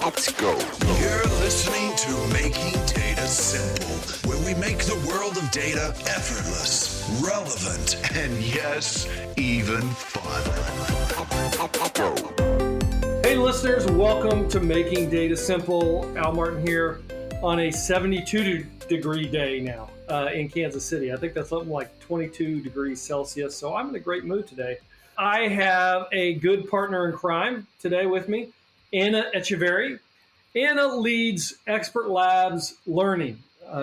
Let's go. You're listening to Making Data Simple, where we make the world of data effortless, relevant, and yes, even fun. Hey listeners, welcome to Making Data Simple. Al Martin here on a 72-degree day now in Kansas City. I think that's something like 22 degrees Celsius, so I'm in a great mood today. I have a good partner in crime today with me, Ana Echeverri. Ana leads Expert Labs Learning.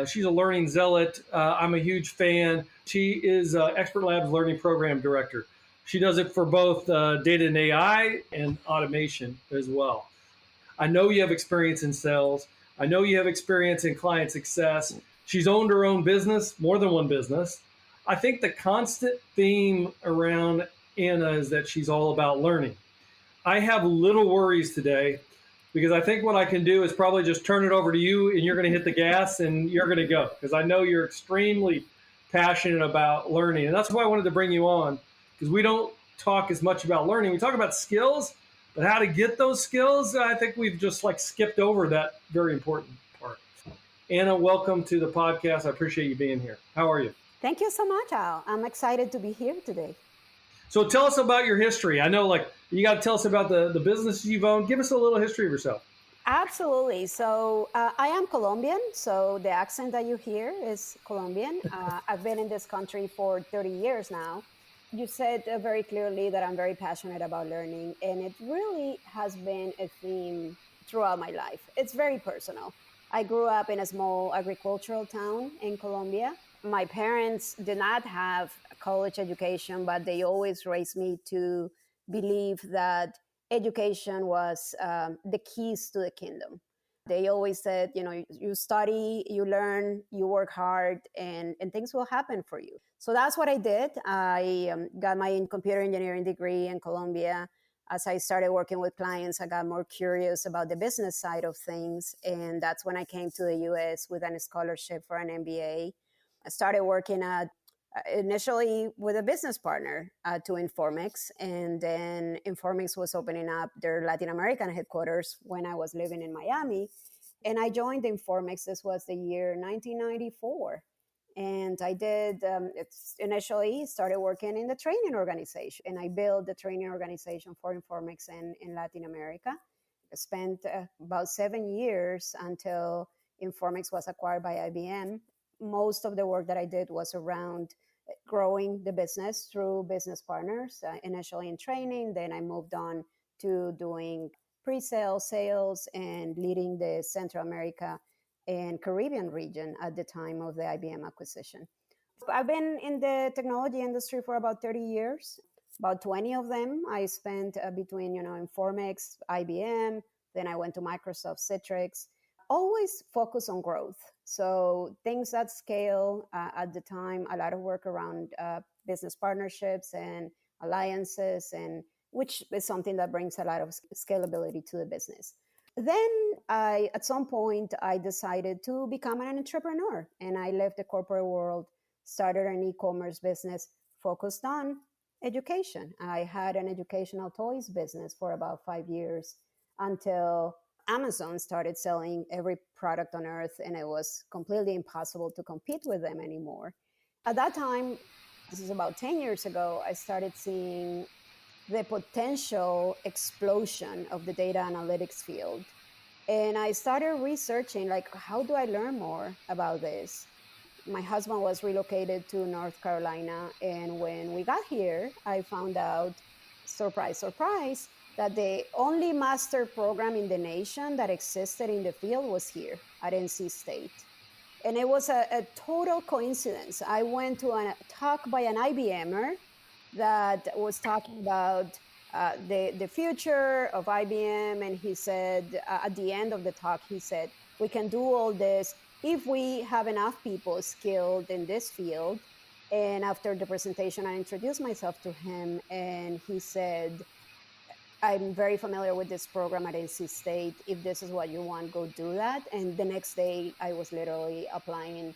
She's a learning zealot. I'm a huge fan. She is Expert Labs Learning Program Director. She does it for both data and AI and automation as well. I know you have experience in sales. I know you have experience in client success. She's owned her own business, more than one business. I think the constant theme around Ana is that she's all about learning. I have little worries today because I think what I can do is probably just turn it over to you and you're going to hit the gas and you're going to go, because I know you're extremely passionate about learning. And that's why I wanted to bring you on, because we don't talk as much about learning. We talk about skills, but how to get those skills, I think we've just skipped over that very important part. Ana, welcome to the podcast. I appreciate you being here. How are you? Thank you so much, Al. I'm excited to be here today. So tell us about your history. I know you got to tell us about the business you've owned. Give us a little history of yourself. Absolutely. So I am Colombian, so the accent that you hear is Colombian. I've been in this country for 30 years now. You said very clearly that I'm very passionate about learning, and it really has been a theme throughout my life. It's very personal. I grew up in a small agricultural town in Colombia. My parents did not have a college education, but they always raised me to believe that education was the keys to the kingdom. They always said, you study, you learn, you work hard, and things will happen for you. So that's what I did. I got my computer engineering degree in Colombia. As I started working with clients, I got more curious about the business side of things. And that's when I came to the US with a scholarship for an MBA. I started working initially with a business partner to Informix. And then Informix was opening up their Latin American headquarters when I was living in Miami. And I joined Informix. This was the year 1994. And I did, initially started working in the training organization. And I built the training organization for Informix in Latin America. I spent about 7 years until Informix was acquired by IBM. Most of the work that I did was around growing the business through business partners, initially in training. Then I moved on to doing pre-sales, sales, and leading the Central America and Caribbean region at the time of the IBM acquisition. I've been in the technology industry for about 30 years. About 20 of them I spent between, Informix, IBM. Then I went to Microsoft Citrix. Always focus on growth. So things at scale at the time, a lot of work around business partnerships and alliances, and which is something that brings a lot of scalability to the business. Then at some point, I decided to become an entrepreneur, and I left the corporate world, started an e-commerce business focused on education. I had an educational toys business for about 5 years until Amazon started selling every product on earth, and it was completely impossible to compete with them anymore. At that time, this is about 10 years ago, I started seeing the potential explosion of the data analytics field. And I started researching, how do I learn more about this? My husband was relocated to North Carolina. And when we got here, I found out, surprise, surprise, that the only master program in the nation that existed in the field was here at NC State. And it was a total coincidence. I went to a talk by an IBMer that was talking about the future of IBM. And he said, at the end of the talk, he said, we can do all this if we have enough people skilled in this field. And after the presentation, I introduced myself to him, and he said, I'm very familiar with this program at NC State. If this is what you want, go do that. And the next day, I was literally applying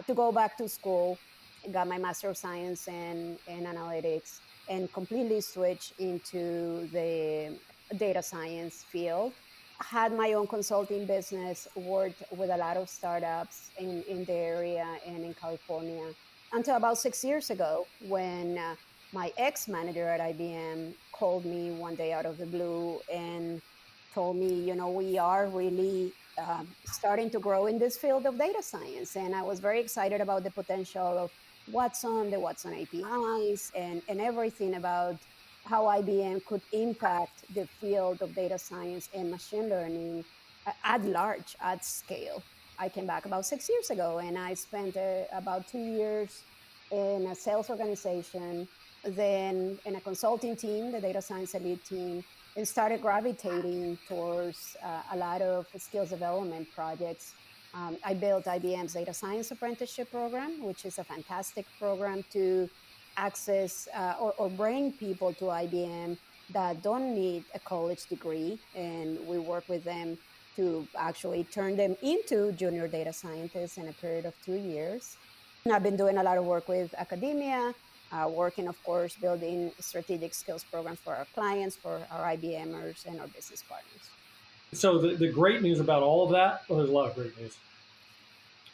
to go back to school, got my Master of Science in Analytics, and completely switched into the data science field. had my own consulting business, worked with a lot of startups in the area and in California until about 6 years ago when my ex-manager at IBM called me one day out of the blue and told me, we are really starting to grow in this field of data science. And I was very excited about the potential of the Watson APIs and everything about how IBM could impact the field of data science and machine learning at large, at scale. I came back about 6 years ago and I spent about 2 years in a sales organization, then in a consulting team, the data science elite team, and started gravitating towards a lot of skills development projects. I built IBM's data science apprenticeship program, which is a fantastic program to access or bring people to IBM that don't need a college degree. And we work with them to actually turn them into junior data scientists in a period of 2 years. And I've been doing a lot of work with academia, working, of course, building strategic skills programs for our clients, for our IBMers and our business partners. So the great news about all of that, well, there's a lot of great news.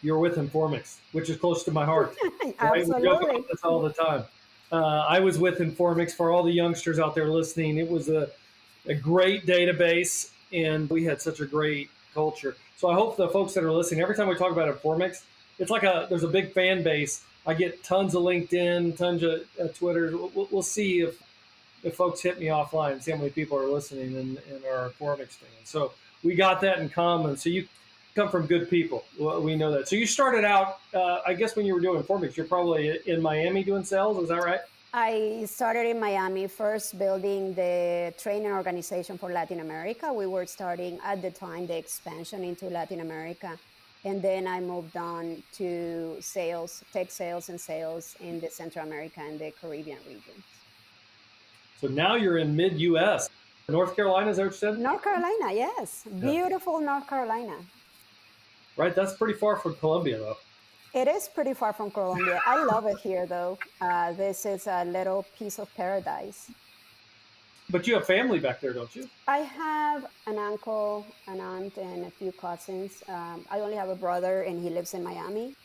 You're with Informix, which is close to my heart. Absolutely. We joke about this all the time. I was with Informix. For all the youngsters out there listening, it was a great database, and we had such a great culture. So I hope the folks that are listening, every time we talk about Informix, it's like there's a big fan base. I get tons of LinkedIn, tons of Twitter. We'll see if folks hit me offline and see how many people are listening and are Informix fans. So we got that in common. So you come from good people. We know that. So you started out, I guess when you were doing Informix, you're probably in Miami doing sales. Is that right? I started in Miami first building the training organization for Latin America. We were starting at the time the expansion into Latin America. And then I moved on to sales, tech sales and sales in the Central America and the Caribbean region. So now you're in mid-U.S. North Carolina, is that what you said? North Carolina, yes. Beautiful North Carolina. Right, that's pretty far from Colombia, though. It is pretty far from Colombia. I love it here, though. This is a little piece of paradise. But you have family back there, don't you? I have an uncle, an aunt, and a few cousins. I only have a brother, and he lives in Miami.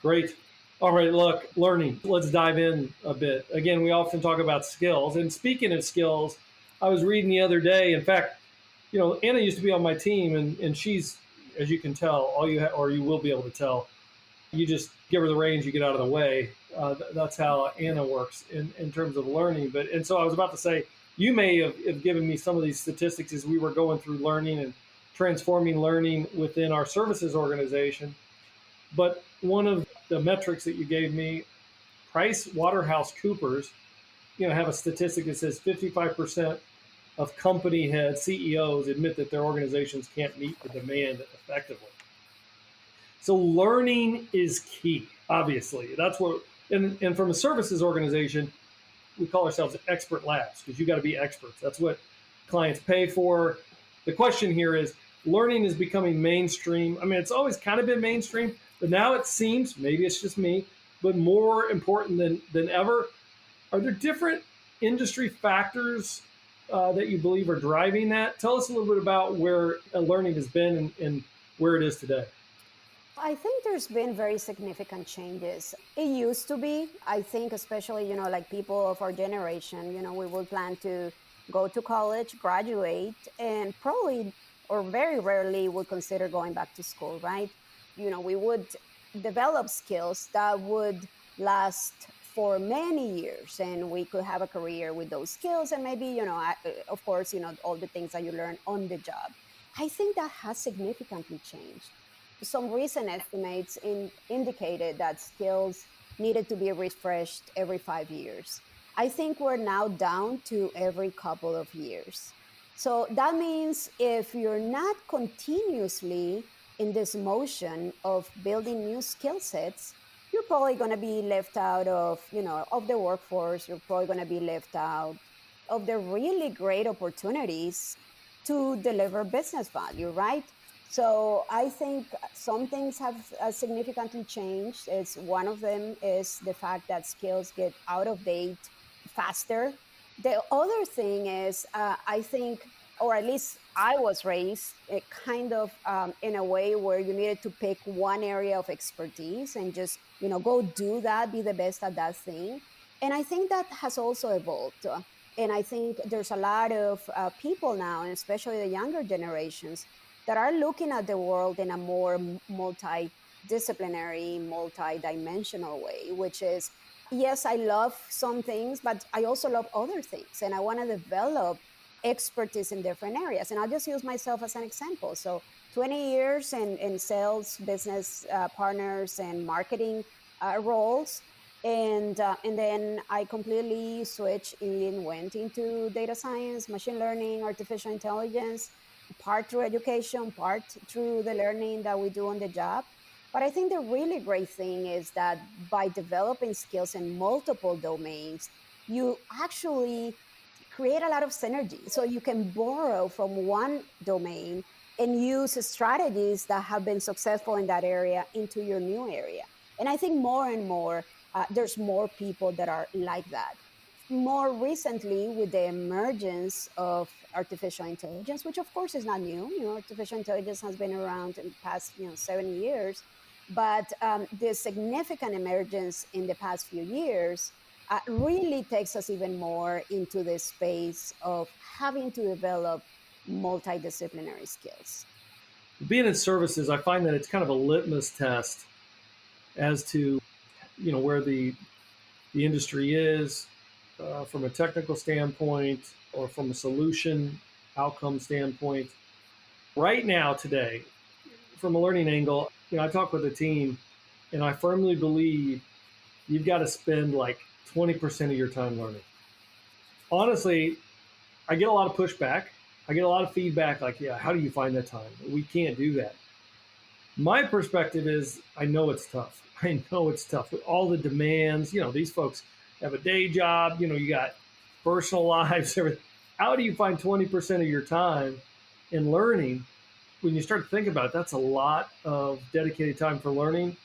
Great. All right, look, learning. Let's dive in a bit. Again, we often talk about skills. And speaking of skills, I was reading the other day. In fact, Anna used to be on my team, and she's, as you can tell, or you will be able to tell, you just give her the reins, you get out of the way. That's how Anna works in terms of learning. And so I was about to say, you may have given me some of these statistics as we were going through learning and transforming learning within our services organization. But one of the metrics that you gave me, PricewaterhouseCoopers, have a statistic that says 55% of company heads, CEOs, admit that their organizations can't meet the demand effectively. So learning is key, obviously. That's what, and from a services organization, we call ourselves expert labs because you got to be experts. That's what clients pay for. The question here is, learning is becoming mainstream. I mean, it's always kind of been mainstream, but now it seems, maybe it's just me, but more important than ever. Are there different industry factors that you believe are driving that? Tell us a little bit about where learning has been and where it is today. I think there's been very significant changes. It used to be, I think, especially, like people of our generation, we would plan to go to college, graduate, and probably, or very rarely would consider going back to school, right? We would develop skills that would last for many years, and we could have a career with those skills, and maybe, of course, all the things that you learn on the job. I think that has significantly changed. Some recent estimates indicated that skills needed to be refreshed every 5 years. I think we're now down to every couple of years. So that means if you're not continuously in this motion of building new skill sets, you're probably going to be left out of the workforce. You're probably going to be left out of the really great opportunities to deliver business value, right? So I think some things have significantly changed. One of them is the fact that skills get out of date faster. The other thing is, I think or at least I was raised kind of in a way where you needed to pick one area of expertise and just, go do that, be the best at that thing. And I think that has also evolved. And I think there's a lot of people now, and especially the younger generations, that are looking at the world in a more multidisciplinary, multi-dimensional way, which is, yes, I love some things, but I also love other things. And I want to develop expertise in different areas. And I'll just use myself as an example. So 20 years in sales, business partners, and marketing roles. And then I completely switched and went into data science, machine learning, artificial intelligence, part through education, part through the learning that we do on the job. But I think the really great thing is that by developing skills in multiple domains, you actually create a lot of synergy. So you can borrow from one domain and use strategies that have been successful in that area into your new area. And I think more and more, there's more people that are like that. More recently, with the emergence of artificial intelligence, which of course is not new, artificial intelligence has been around in the past 70 years, but the significant emergence in the past few years really takes us even more into the space of having to develop multidisciplinary skills. Being in services, I find that it's kind of a litmus test as to where the industry is from a technical standpoint or from a solution outcome standpoint. Right now, today, from a learning angle, I talk with a team, and I firmly believe you've got to spend like 20% of your time learning. Honestly, I get a lot of pushback. I get a lot of feedback like, yeah, how do you find that time? We can't do that. My perspective is, I know it's tough. I know it's tough with all the demands. These folks have a day job, you got personal lives, everything. How do you find 20% of your time in learning? When you start to think about it, that's a lot of dedicated time for learning.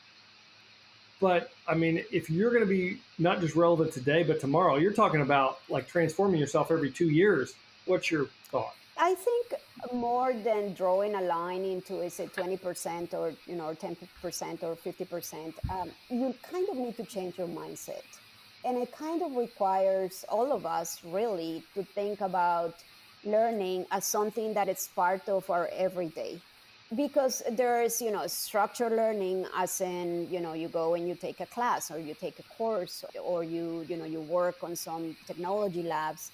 But I mean, if you're going to be not just relevant today, but tomorrow, you're talking about like transforming yourself every 2 years. What's your thought? I think more than drawing a line into, is it 20% or 10% or 50%, you kind of need to change your mindset. And it kind of requires all of us really to think about learning as something that is part of our everyday. Because there's, structured learning, as in, you go and you take a class or you take a course or you work on some technology labs.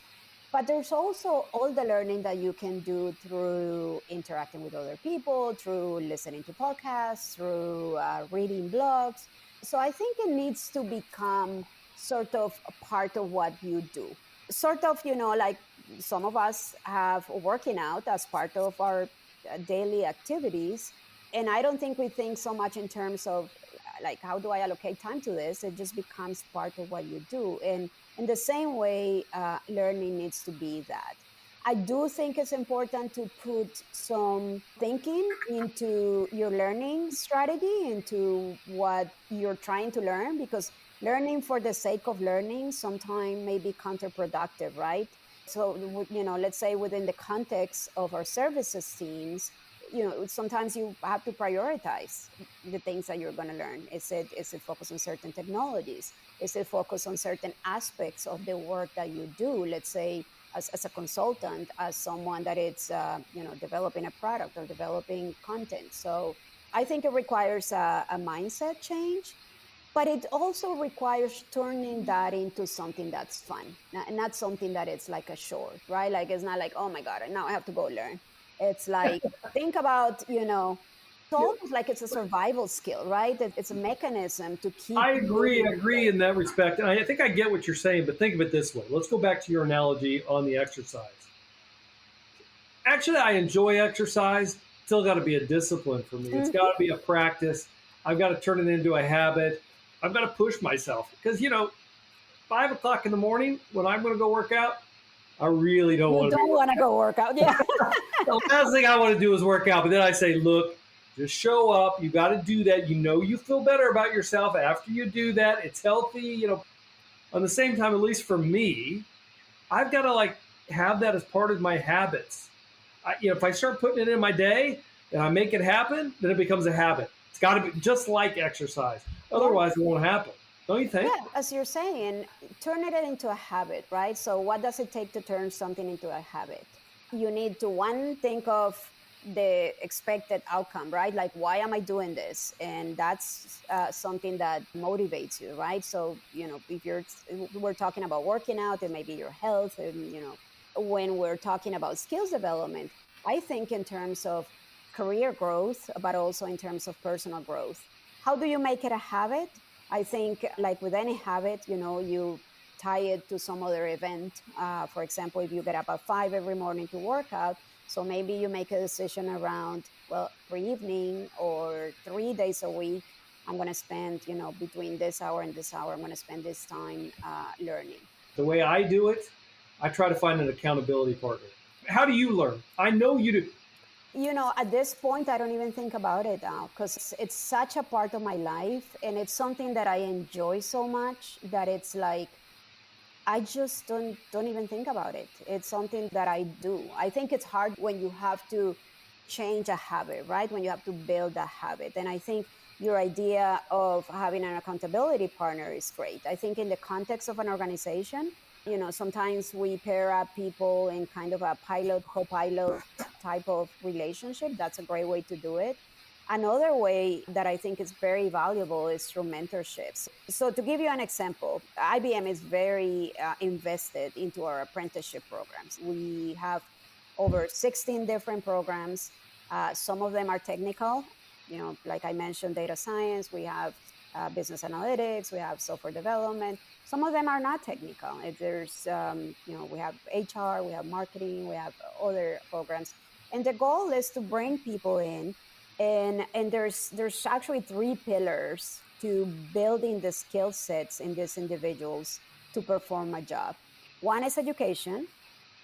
But there's also all the learning that you can do through interacting with other people, through listening to podcasts, through reading blogs. So I think it needs to become sort of a part of what you do. Sort of, like some of us have working out as part of our daily activities. And I don't think we think so much in terms of like, how do I allocate time to this? It just becomes part of what you do. And in the same way, learning needs to be that. I do think it's important to put some thinking into your learning strategy, into what you're trying to learn, because learning for the sake of learning sometimes may be counterproductive, right? So, let's say within the context of our services teams, sometimes you have to prioritize the things that you're going to learn. Is it focused on certain technologies? Is it focused on certain aspects of the work that you do? Let's say as a consultant, as someone that is, developing a product or developing content. So I think it requires a mindset change. But it also requires turning that into something that's fun, not something that it's like a chore, right? Like, it's not like, oh my God, now I have to go learn. It's like, think about, it's almost like it's a survival skill, right? It's a mechanism to keep. I agree in that respect. And I think I get what you're saying, but think of it this way. Let's go back to your analogy on the exercise. Actually, I enjoy exercise. Still got to be a discipline for me. It's got to be a practice. I've got to turn it into a habit. I've got to push myself because, 5 o'clock in the morning when I'm going to go work out, I really don't want to. You don't want to go work out. Yeah. The last thing I want to do is work out. But then I say, look, just show up. You got to do that. You feel better about yourself after you do that. It's healthy. On the same time, at least for me, I've got to have that as part of my habits. If I start putting it in my day and I make it happen, then it becomes a habit. It's got to be just like exercise. Yeah. Otherwise, it won't happen. Don't you think? Yeah, as you're saying, turn it into a habit, right? So what does it take to turn something into a habit? You need to, one, think of the expected outcome, right? Like, why am I doing this? And that's something that motivates you, right? So, if we're talking about working out, it may be your health. And, when we're talking about skills development, I think in terms of career growth, but also in terms of personal growth. How do you make it a habit? I think, like with any habit, you tie it to some other event. For example, if you get up at 5 every morning to work out, so maybe you make a decision around, well, every evening or 3 days a week, I'm going to spend, between this hour and this hour, I'm going to spend this time learning. The way I do it, I try to find an accountability partner. How do you learn? I know you do. At this point, I don't even think about it now because it's such a part of my life, and it's something that I enjoy so much that it's like, I just don't even think about it. It's something that I do. I think it's hard when you have to change a habit, right? When you have to build a habit. And I think your idea of having an accountability partner is great. I think in the context of an organization, sometimes we pair up people in kind of a co-pilot type of relationship. That's a great way to do it. Another way that I think is very valuable is through mentorships. So to give you an example, IBM is very invested into our apprenticeship programs. We have over 16 different programs. Some of them are technical, like I mentioned, data science. We have business analytics. We have software development. Some of them are not technical. There's, we have HR, we have marketing, we have other programs. And the goal is to bring people in. And there's actually 3 pillars to building the skill sets in these individuals to perform a job. One is education.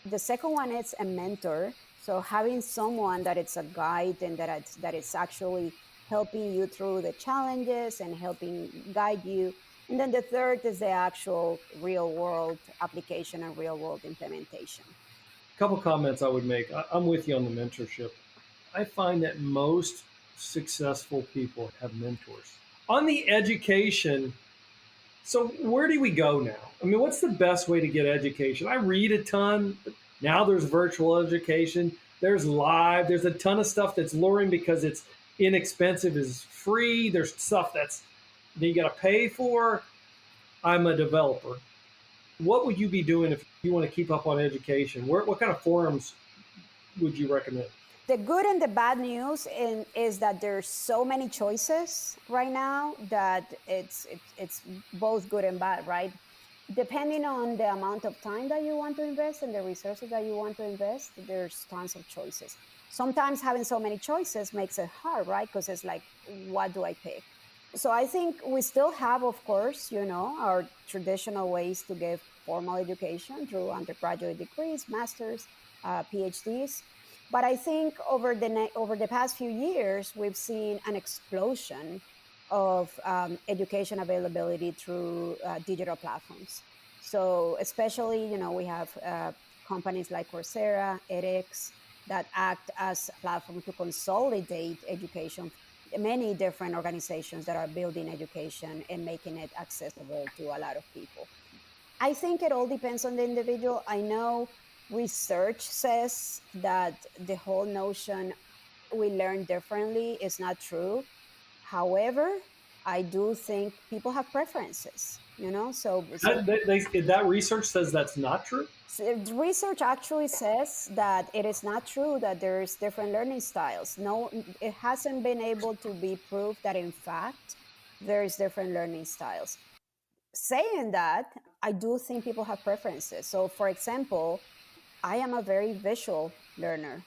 The second one is a mentor. So having someone that it's a guide and that it's actually helping you through the challenges and helping guide you. And then the third is the actual real world application and real world implementation. A couple comments I would make. I'm with you on the mentorship. I find that most successful people have mentors. On the education, so where do we go now? I mean, what's the best way to get education? I read a ton. But now there's virtual education. There's live. There's a ton of stuff that's luring because it's inexpensive, is free. There's stuff that you got to pay for. I'm a developer. What would you be doing if you want to keep up on education? What kind of forums would you recommend? The good and the bad news is that there's so many choices right now that it's both good and bad, right? Depending on the amount of time that you want to invest and the resources that you want to invest, there's tons of choices. Sometimes having so many choices makes it hard, right? Because it's like, what do I pick? So I think we still have, of course, our traditional ways to give formal education through undergraduate degrees, masters, PhDs. But I think over the past few years, we've seen an explosion of education availability through digital platforms. So especially, we have companies like Coursera, edX, that act as a platform to consolidate education. Many different organizations that are building education and making it accessible to a lot of people. I think it all depends on the individual. I know research says that the whole notion we learn differently is not true. However, I do think people have preferences, so that research says that's not true? Research actually says that it is not true that there's different learning styles. No, it hasn't been able to be proved that in fact there's different learning styles. Saying that, I do think people have preferences. So for example, I am a very visual learner.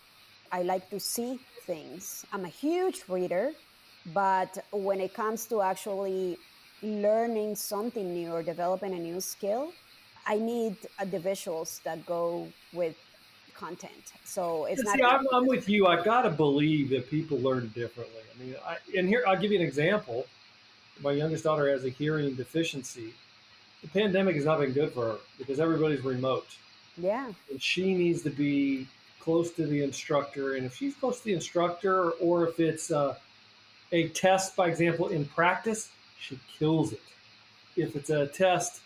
I like to see things. I'm a huge reader, but when it comes to actually learning something new or developing a new skill, I need the visuals that go with content. So it's not. See, I'm with you. I got to believe that people learn differently. I mean, and here I'll give you an example. My youngest daughter has a hearing deficiency. The pandemic has not been good for her because everybody's remote. Yeah. And she needs to be close to the instructor. And if she's close to the instructor, or if it's a test, by example, in practice, she kills it. If it's a test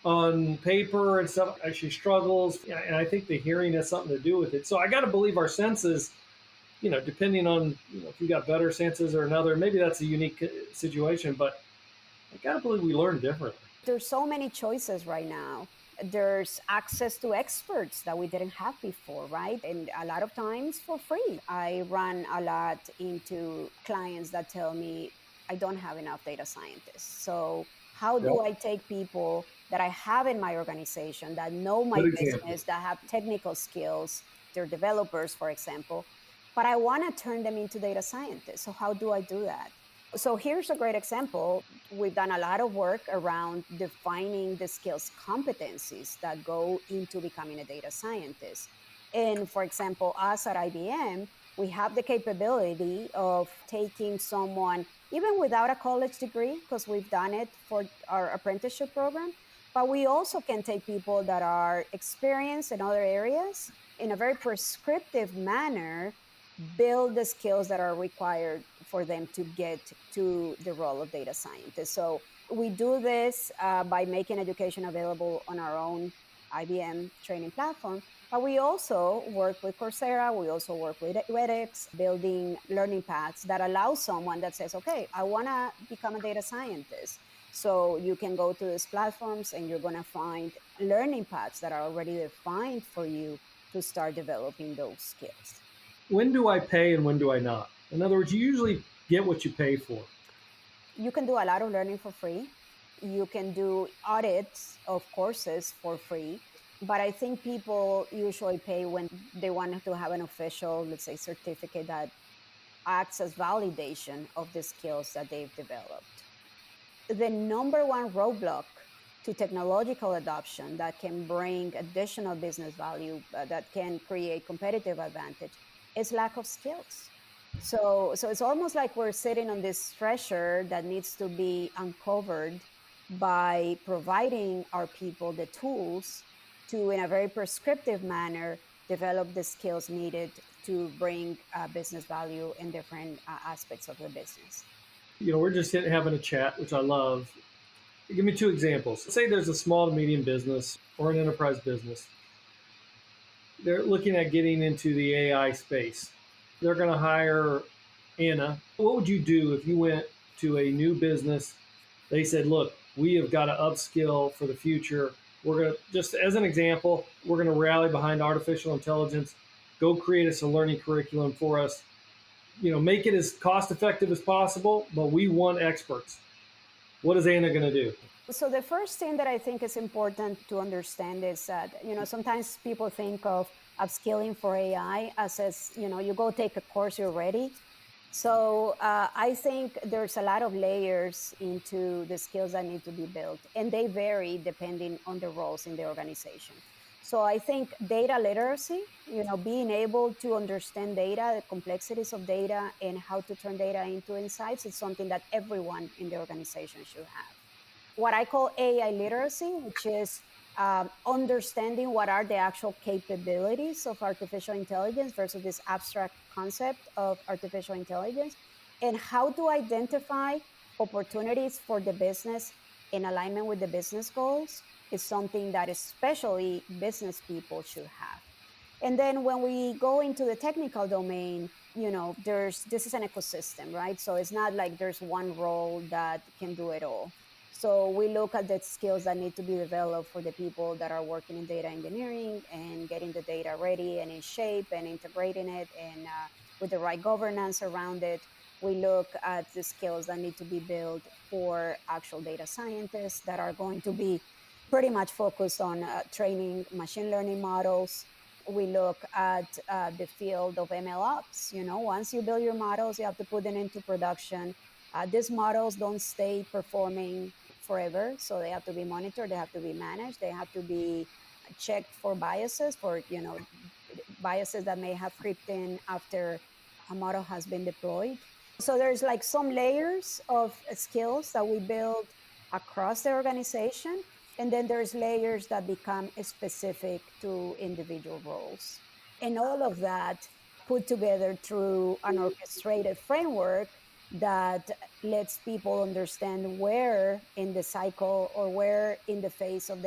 on paper and stuff, she struggles. And I think the hearing has something to do with it. So I got to believe our senses, depending on, if you got better senses or another, maybe that's a unique situation, but I got to believe we learn differently. There's so many choices right now. There's access to experts that we didn't have before, right? And a lot of times for free. I run a lot into clients that tell me I don't have enough data scientists. So how do I take people that I have in my organization that know my business, that have technical skills, they're developers, for example, but I want to turn them into data scientists. So how do I do that? So here's a great example. We've done a lot of work around defining the skills competencies that go into becoming a data scientist. And for example, us at IBM, we have the capability of taking someone, even without a college degree, because we've done it for our apprenticeship program, but we also can take people that are experienced in other areas in a very prescriptive manner, build the skills that are required for them to get to the role of data scientist. So we do this by making education available on our own IBM training platform, but we also work with Coursera, we also work with edX, building learning paths that allow someone that says, okay, I wanna become a data scientist. So you can go to these platforms and you're gonna find learning paths that are already defined for you to start developing those skills. When do I pay and when do I not? In other words, you usually get what you pay for. You can do a lot of learning for free. You can do audits of courses for free. But I think people usually pay when they want to have an official, let's say, certificate that acts as validation of the skills that they've developed. The number one roadblock to technological adoption that can bring additional business value, that can create competitive advantage, is lack of skills. So it's almost like we're sitting on this treasure that needs to be uncovered by providing our people the tools to, in a very prescriptive manner, develop the skills needed to bring business value in different aspects of the business. We're just having a chat, which I love. Give me two examples. Say there's a small to medium business or an enterprise business. They're looking at getting into the AI space. They're going to hire Anna. What would you do if you went to a new business? They said, look, we have got to upskill for the future. We're going to, just as an example, we're going to rally behind artificial intelligence, go create us a learning curriculum for us, make it as cost effective as possible, but we want experts. What is Anna going to do? So the first thing that I think is important to understand is that, sometimes people think of upskilling for AI as you go take a course, you're ready. So I think there's a lot of layers into the skills that need to be built, and they vary depending on the roles in the organization. So I think data literacy, being able to understand data, the complexities of data, and how to turn data into insights is something that everyone in the organization should have. What I call AI literacy, which is understanding what are the actual capabilities of artificial intelligence versus this abstract concept of artificial intelligence, and how to identify opportunities for the business in alignment with the business goals is something that especially business people should have. And then when we go into the technical domain, this is an ecosystem, right? So it's not like there's one role that can do it all. So we look at the skills that need to be developed for the people that are working in data engineering and getting the data ready and in shape and integrating it and with the right governance around it. We look at the skills that need to be built for actual data scientists that are going to be pretty much focused on training machine learning models. We look at the field of ML ops. Once you build your models, you have to put them into production. These models don't stay performing forever, so they have to be monitored, they have to be managed, they have to be checked for biases, biases that may have creeped in after a model has been deployed. So there's like some layers of skills that we build across the organization, and then there's layers that become specific to individual roles. And all of that put together through an orchestrated framework that lets people understand where in the cycle or where in the phase of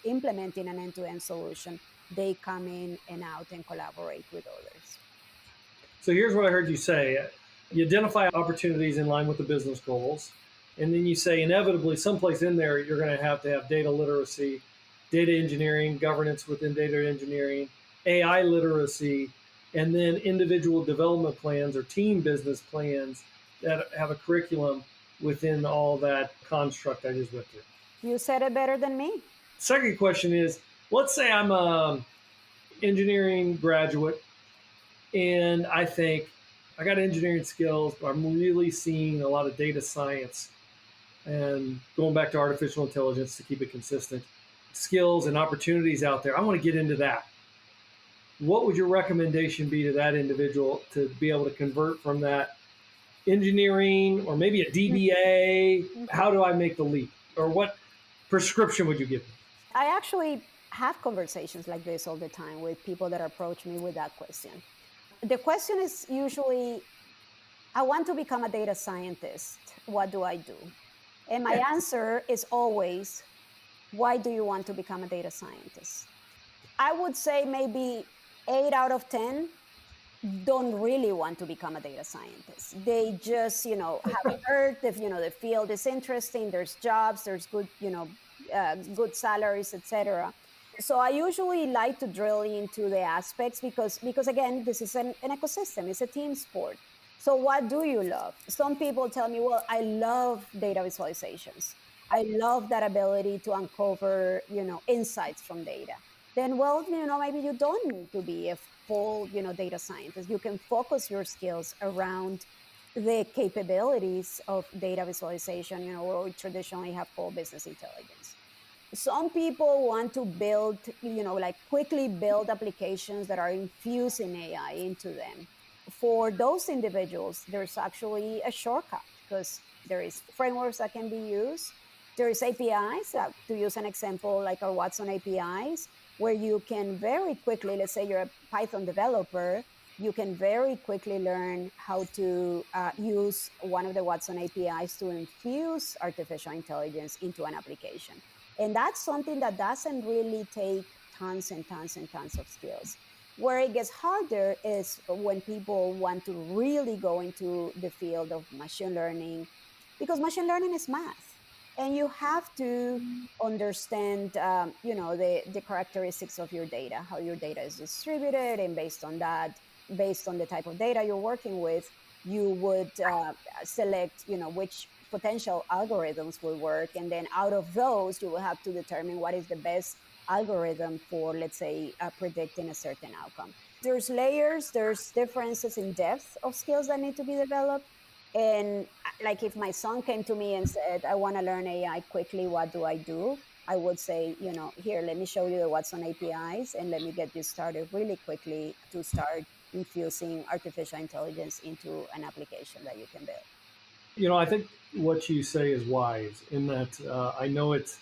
implementing an end-to-end solution they come in and out and collaborate with others. So here's what I heard you say. You identify opportunities in line with the business goals. And then you say inevitably someplace in there you're going to have data literacy, data engineering, governance within data engineering, AI literacy, and then individual development plans or team business plans that have a curriculum within all that construct I just went through. You said it better than me. Second question is, let's say I'm an engineering graduate and I think I got engineering skills, but I'm really seeing a lot of data science and going back to artificial intelligence to keep it consistent, skills and opportunities out there. I want to get into that. What would your recommendation be to that individual to be able to convert from that engineering or maybe a DBA? How do I make the leap? Or what prescription would you give me? I actually have conversations like this all the time with people that approach me with that question. The question is usually, I want to become a data scientist. What do I do? And my answer is always, why do you want to become a data scientist? I would say maybe 8 out of 10 don't really want to become a data scientist. They just, have heard that, the field is interesting. There's jobs, there's good, good salaries, etc. So I usually like to drill into the aspects because again, this is an ecosystem. It's a team sport. So what do you love? Some people tell me, well, I love data visualizations. I love that ability to uncover, insights from data. Then, well, maybe you don't need to be a full, data scientist. You can focus your skills around the capabilities of data visualization, what we traditionally have called business intelligence. Some people want to build, quickly build applications that are infusing AI into them. For those individuals, there's actually a shortcut because there is frameworks that can be used. There is APIs, to use an example, like our Watson APIs, where you can very quickly, let's say you're a Python developer, you can very quickly learn how to use one of the Watson APIs to infuse artificial intelligence into an application. And that's something that doesn't really take tons and tons and tons of skills. Where it gets harder is when people want to really go into the field of machine learning, because machine learning is math. And you have to understand, the characteristics of your data, how your data is distributed, and based on that, based on the type of data you're working with, you would select, which potential algorithms will work. And then out of those, you will have to determine what is the best algorithm for, let's say, predicting a certain outcome. There's layers, there's differences in depth of skills that need to be developed. And like if my son came to me and said, I want to learn AI quickly, what do I do? I would say, here, let me show you the Watson APIs and let me get you started really quickly to start infusing artificial intelligence into an application that you can build. I think what you say is wise in that I know it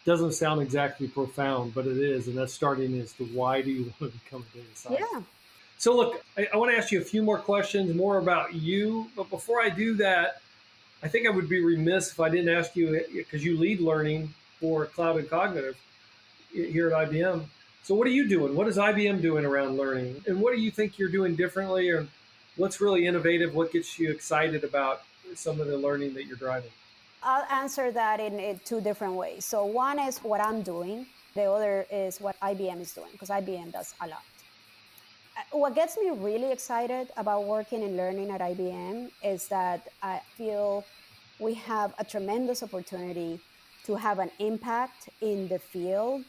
doesn't sound exactly profound, but it is. And that's starting is the why do you want to become a data scientist? Yeah. So look, I want to ask you a few more questions, more about you. But before I do that, I think I would be remiss if I didn't ask you, because you lead learning for Cloud and Cognitive here at IBM. So what are you doing? What is IBM doing around learning? And what do you think you're doing differently? Or what's really innovative? What gets you excited about some of the learning that you're driving? I'll answer that in 2 different ways. So one is what I'm doing. The other is what IBM is doing, because IBM does a lot. What gets me really excited about working and learning at IBM is that I feel we have a tremendous opportunity to have an impact in the field,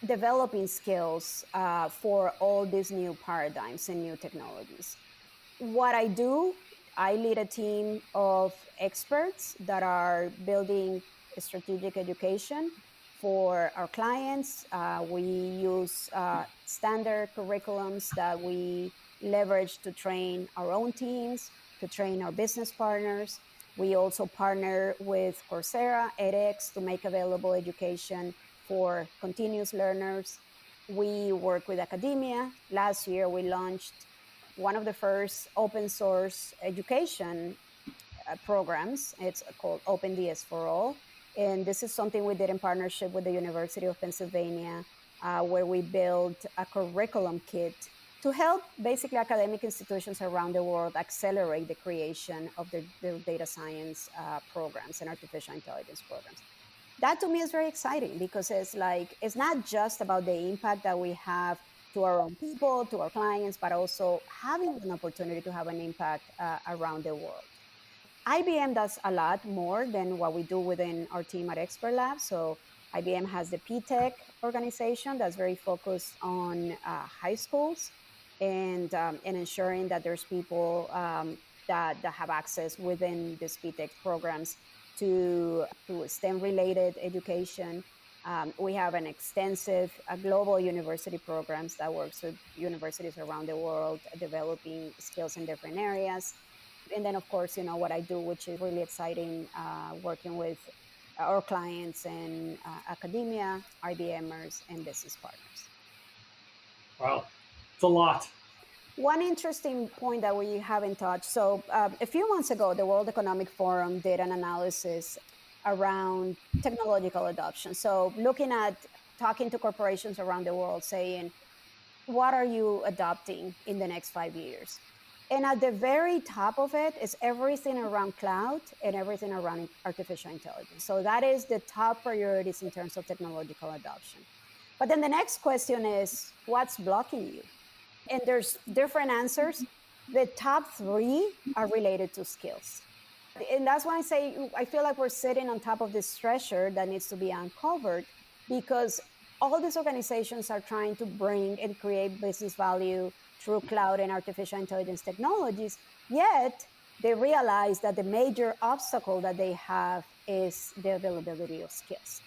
developing skills for all these new paradigms and new technologies. What I do, I lead a team of experts that are building strategic education for our clients. We use standard curriculums that we leverage to train our own teams, to train our business partners. We also partner with Coursera, edX to make available education for continuous learners. We work with academia. Last year, we launched one of the first open source education programs. It's called OpenDS for All. And this is something we did in partnership with the University of Pennsylvania, where we built a curriculum kit to help basically academic institutions around the world accelerate the creation of their data science programs and artificial intelligence programs. That to me is very exciting because it's not just about the impact that we have to our own people, to our clients, but also having an opportunity to have an impact around the world. IBM does a lot more than what we do within our team at Expert Lab. So IBM has the PTech organization that's very focused on high schools and ensuring that there's people that have access within these PTech programs to STEM-related education. We have an extensive global university programs that works with universities around the world, developing skills in different areas. And then, of course, what I do, which is really exciting, working with our clients in academia, IBMers, and business partners. Wow, it's a lot. One interesting point that we haven't touched. So a few months ago, the World Economic Forum did an analysis around technological adoption. So talking to corporations around the world, saying, what are you adopting in the next 5 years? And at the very top of it is everything around cloud and everything around artificial intelligence. So that is the top priorities in terms of technological adoption. But then the next question is, what's blocking you? And there's different answers. The top 3 are related to skills. And that's why I feel like we're sitting on top of this treasure that needs to be uncovered, because all these organizations are trying to bring and create business value through cloud and artificial intelligence technologies, yet they realize that the major obstacle that they have is the availability of skills.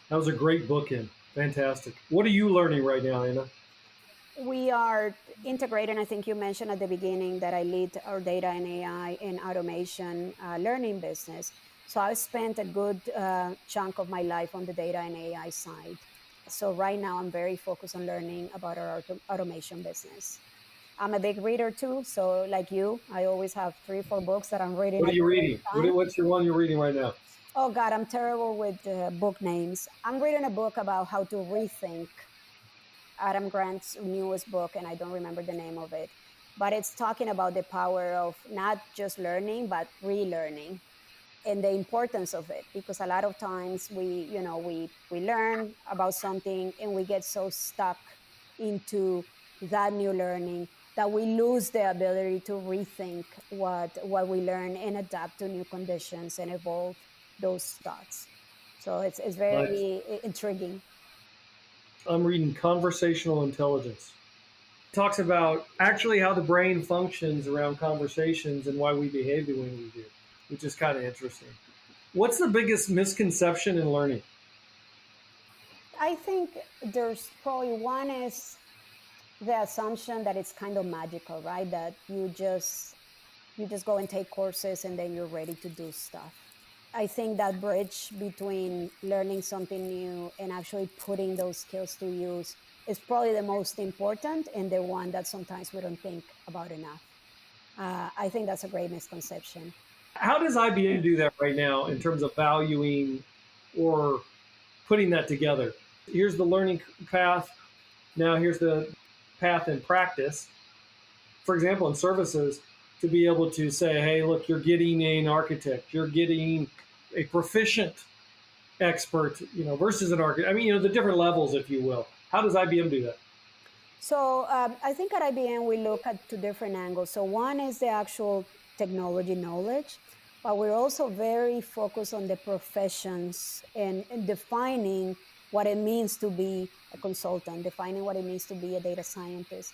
That was a great bookend. Fantastic. What are you learning right now, Ana? We are integrating, I think you mentioned at the beginning that I lead our data and AI and automation learning business. So I've spent a good chunk of my life on the data and AI side. So right now I'm very focused on learning about our automation business. I'm a big reader too. So like you, I always have 3 or 4 books that I'm reading. What are you reading? What's your one you're reading right now? Oh God, I'm terrible with book names. I'm reading a book about how to rethink. Adam Grant's newest book, and I don't remember the name of it, but it's talking about the power of not just learning, but relearning, and the importance of it. Because a lot of times we learn about something and we get so stuck into that new learning that we lose the ability to rethink what we learn and adapt to new conditions and evolve those thoughts. So it's very intriguing. I'm reading Conversational Intelligence. It talks about actually how the brain functions around conversations and why we behave the way we do, which is kind of interesting. What's the biggest misconception in learning? I think there's probably one is the assumption that it's kind of magical, right? That you just go and take courses and then you're ready to do stuff. I think that bridge between learning something new and actually putting those skills to use is probably the most important and the one that sometimes we don't think about enough. I think that's a great misconception. How does IBM do that right now in terms of valuing or putting that together? Here's the learning path. Now here's the path in practice. For example, in services, to be able to say, hey, look, you're getting an architect, you're getting a proficient expert, versus an architect. I mean, the different levels, if you will. How does IBM do that? So I think at IBM, we look at 2 different angles. So one is the actual technology knowledge, but we're also very focused on the professions and defining what it means to be a consultant, defining what it means to be a data scientist.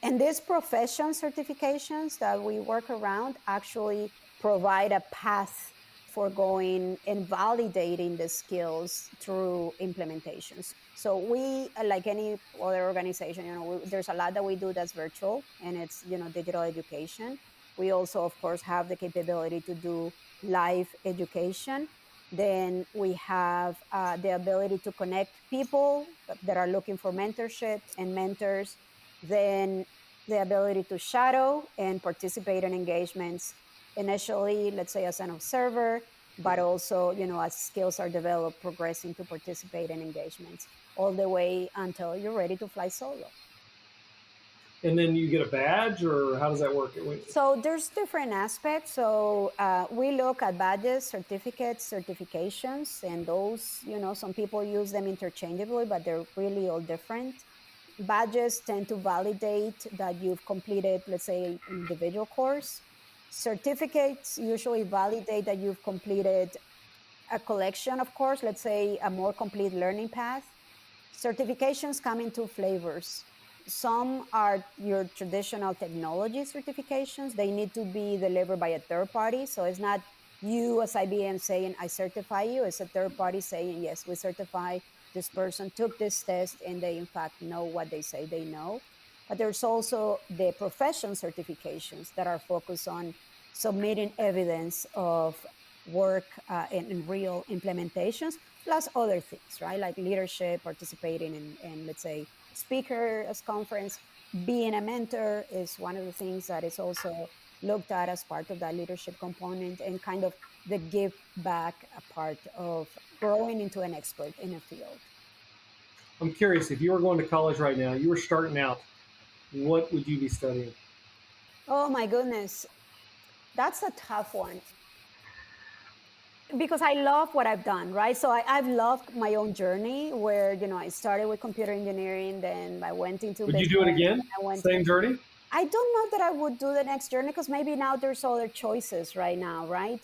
And these profession certifications that we work around actually provide a path for going and validating the skills through implementations. So we, like any other organization, there's a lot that we do that's virtual, and it's, digital education. We also, of course, have the capability to do live education. Then we have the ability to connect people that are looking for mentorship and mentors. Then the ability to shadow and participate in engagements, initially, let's say as an observer, but also, as skills are developed, progressing to participate in engagements all the way until you're ready to fly solo. And then you get a badge, or how does that work? So there's different aspects. So we look at badges, certificates, certifications, and those, some people use them interchangeably, but they're really all different. Badges tend to validate that you've completed, let's say, an individual course. Certificates usually validate that you've completed a collection of course, let's say a more complete learning path. Certifications come in two flavors. Some are your traditional technology certifications. They need to be delivered by a third party. So it's not you as IBM saying, I certify you. It's a third party saying, yes, we certify this person took this test and they in fact know what they say they know. But there's also the profession certifications that are focused on submitting evidence of work in real implementations, plus other things, right? Like leadership, participating in let's say, speakers conference, being a mentor is one of the things that is also looked at as part of that leadership component, and kind of the give back a part of growing into an expert in a field. I'm curious, if you were going to college right now, you were starting out, what would you be studying? Oh my goodness. That's a tough one. Because I love what I've done, right? So I've loved my own journey where, I started with computer engineering, then I went into Would you business. do it again? I went Same journey? I don't know that I would do the next journey because maybe now there's other choices right now, right?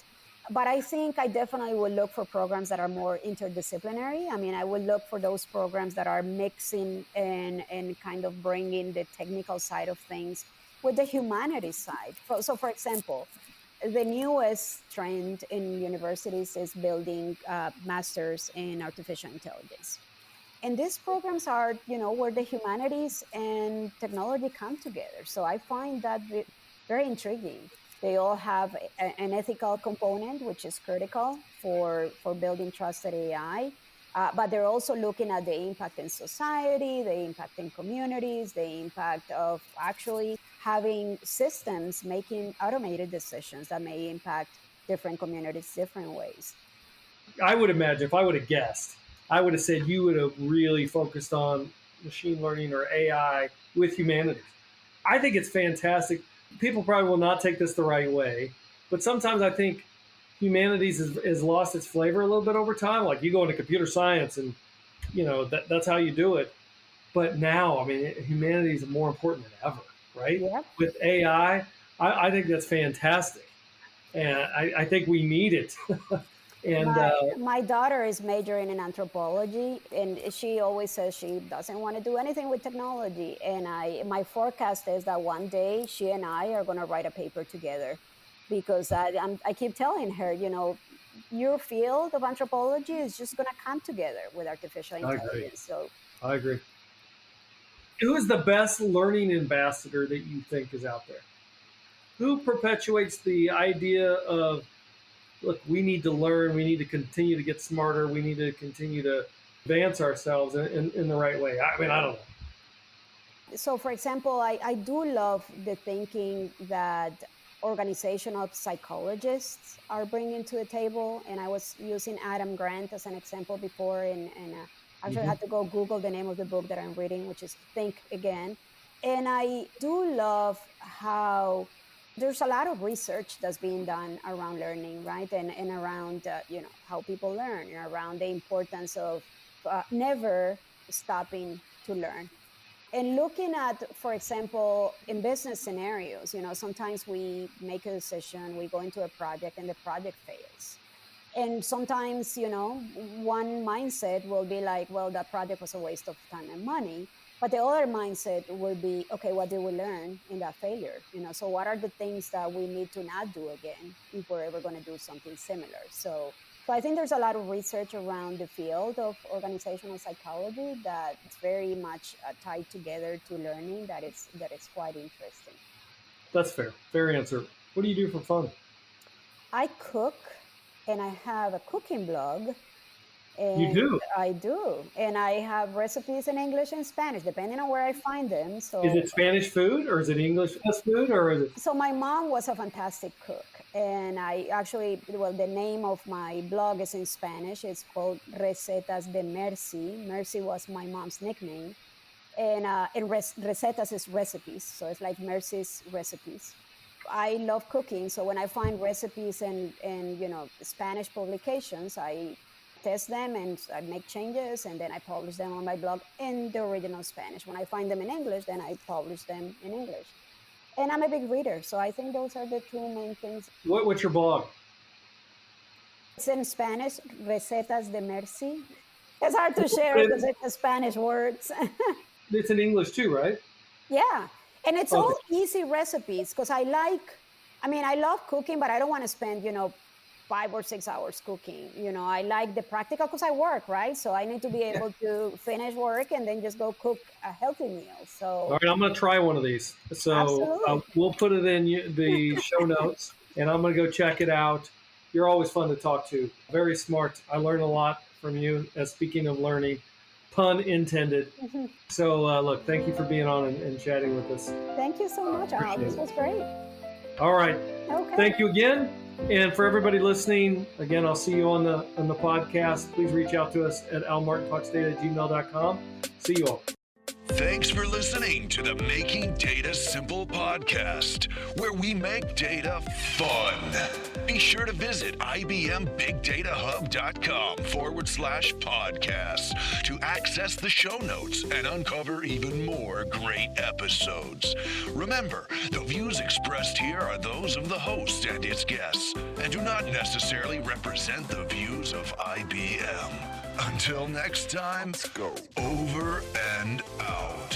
But I think I definitely would look for programs that are more interdisciplinary. I mean, I would look for those programs that are mixing and kind of bringing the technical side of things with the humanities side. So, for example, the newest trend in universities is building masters in artificial intelligence. And these programs are, where the humanities and technology come together. So I find that very intriguing. They all have an ethical component, which is critical for building trusted AI. But they're also looking at the impact in society, the impact in communities, the impact of actually having systems making automated decisions that may impact different communities different ways. I would imagine, if I would have guessed, I would have said you would have really focused on machine learning or AI with humanities. I think it's fantastic. People probably will not take this the right way, but sometimes I think humanities has lost its flavor a little bit over time. Like you go into computer science and, that's how you do it. But now, I mean, humanities are more important than ever, right? Yep. With AI, I think that's fantastic. And I think we need it. And my daughter is majoring in anthropology, and she always says she doesn't want to do anything with technology. And my forecast is that one day she and I are going to write a paper together, because I keep telling her, your field of anthropology is just going to come together with artificial intelligence. So I agree. Who is the best learning ambassador that you think is out there? Who perpetuates the idea of, look, we need to learn, we need to continue to get smarter, we need to continue to advance ourselves in the right way? I mean, I don't know. So, for example, I do love the thinking that organizational psychologists are bringing to the table. And I was using Adam Grant as an example before, and actually had to go Google the name of the book that I'm reading, which is Think Again. And I do love how there's a lot of research that's being done around learning, right? And around, how people learn, and around the importance of never stopping to learn. And looking at, for example, in business scenarios, sometimes we make a decision, we go into a project and the project fails. And sometimes, one mindset will be like, well, that project was a waste of time and money. But the other mindset will be, okay, what did we learn in that failure? So what are the things that we need to not do again if we're ever going to do something similar? So I think there's a lot of research around the field of organizational psychology that's very much tied together to learning that it's quite interesting. That's fair. Fair answer. What do you do for fun? I cook. and I have a cooking blog. And You do? I do. And I have recipes in English and Spanish, depending on where I find them. Is So, it Spanish food or is it English food or is it? so my mom was a fantastic cook. And I actually, well, the name of my blog is in Spanish. It's called Recetas de Mercy. Mercy was my mom's nickname. And recetas is recipes. So it's like Mercy's recipes. I love cooking. So when I find recipes in Spanish publications, I test them and I make changes, and then I publish them on my blog in the original Spanish. When I find them in English, then I publish them in English. And I'm a big reader, so I think those are the two main things. What's your blog? It's in Spanish, Recetas de Mercy. It's hard to share because it's the Spanish words. It's in English too, right? Yeah, and it's all easy recipes because I love cooking, but I don't want to spend, 5 or 6 hours cooking. I like the practical because I work, right? So I need to be able to finish work and then just go cook a healthy meal. So All right, I'm going to try one of these. So we'll put it in the show notes, and I'm going to go check it out. You're always fun to talk to. Very smart. I learned a lot from you. Speaking of learning, pun intended. So look, thank you for being on and chatting with us. Thank you so much, Al. This was great. All right. Okay. Thank you again. And for everybody listening, again, I'll see you on the podcast. Please reach out to us at almartintalksdata@gmail.com. See you all. Thanks for listening to the Making Data Simple podcast, where we make data fun. Be sure to visit ibmbigdatahub.com/podcast to access the show notes and uncover even more great episodes. Remember, the views expressed here are those of the host and its guests and do not necessarily represent the views of IBM. Until next time, let's go. Over and out.